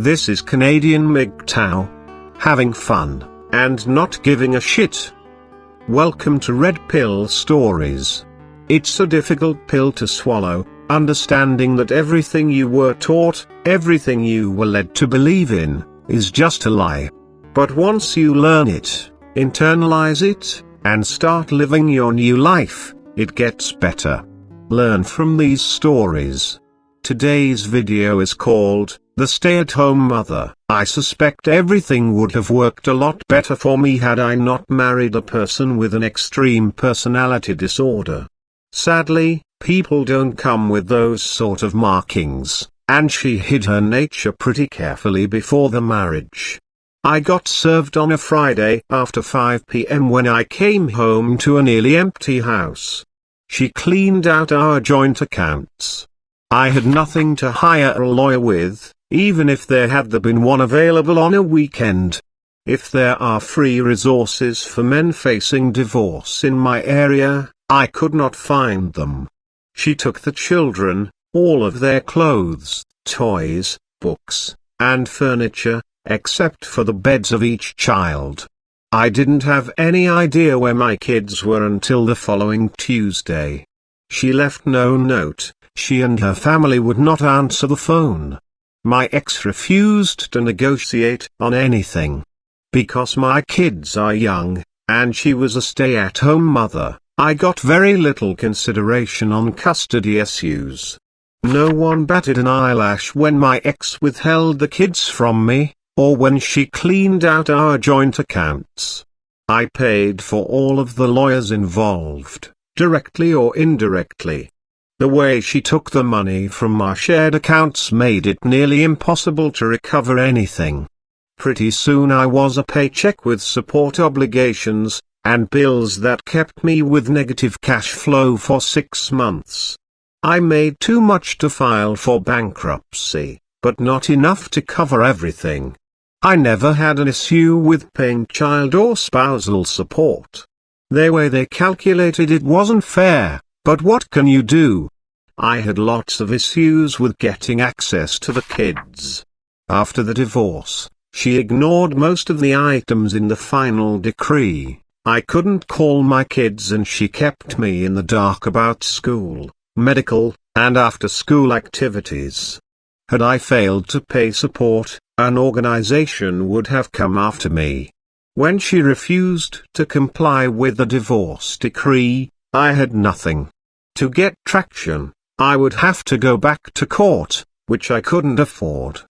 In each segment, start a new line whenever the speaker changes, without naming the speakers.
This is Canadian MGTOW. Having fun, and not giving a shit. Welcome to Red Pill Stories. It's a difficult pill to swallow, understanding that everything you were taught, everything you were led to believe in, is just a lie. But once you learn it, internalize it, and start living your new life, it gets better. Learn from these stories. Today's video is called, The Stay-at-Home Mother. I suspect everything would have worked a lot better for me had I not married a person with an extreme personality disorder. Sadly, people don't come with those sort of markings, and she hid her nature pretty carefully before the marriage. I got served on a Friday after 5 p.m. when I came home to a nearly empty house. She cleaned out our joint accounts. I had nothing to hire a lawyer with, even if there had been one available on a weekend. If there are free resources for men facing divorce in my area, I could not find them. She took the children, all of their clothes, toys, books, and furniture, except for the beds of each child. I didn't have any idea where my kids were until the following Tuesday. She left no note. She and her family would not answer the phone. My ex refused to negotiate on anything. Because my kids are young, and she was a stay-at-home mother, I got very little consideration on custody issues. No one batted an eyelash when my ex withheld the kids from me, or when she cleaned out our joint accounts. I paid for all of the lawyers involved, directly or indirectly. The way she took the money from our shared accounts made it nearly impossible to recover anything. Pretty soon I was a paycheck with support obligations, and bills that kept me with negative cash flow for 6 months. I made too much to file for bankruptcy, but not enough to cover everything. I never had an issue with paying child or spousal support. The way they calculated it wasn't fair. But what can you do? I had lots of issues with getting access to the kids. After the divorce, she ignored most of the items in the final decree. I couldn't call my kids and she kept me in the dark about school, medical, and after-school activities. Had I failed to pay support, an organization would have come after me. When she refused to comply with the divorce decree, I had nothing. To get traction, I would have to go back to court, which I couldn't afford.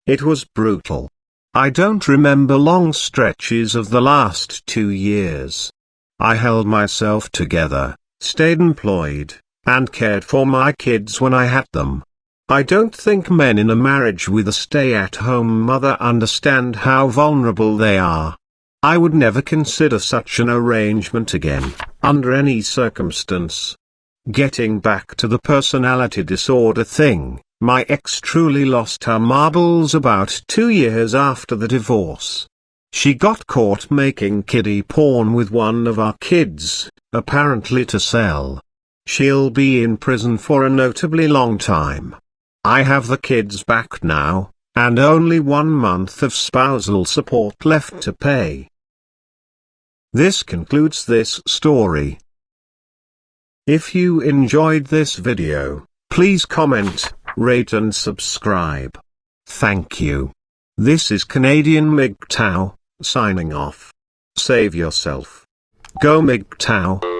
It was brutal. I don't remember long stretches of the last 2 years. I held myself together, stayed employed, and cared for my kids when I had them. I don't think men in a marriage with a stay-at-home mother understand how vulnerable they are. I would never consider such an arrangement again, under any circumstance. Getting back to the personality disorder thing, my ex truly lost her marbles about 2 years after the divorce. She got caught making kiddie porn with one of our kids, apparently to sell. She'll be in prison for a notably long time. I have the kids back now, and only 1 month of spousal support left to pay. This concludes this story. If you enjoyed this video, please comment, rate and subscribe. Thank you. This is Canadian MGTOW, signing off. Save yourself. Go MGTOW.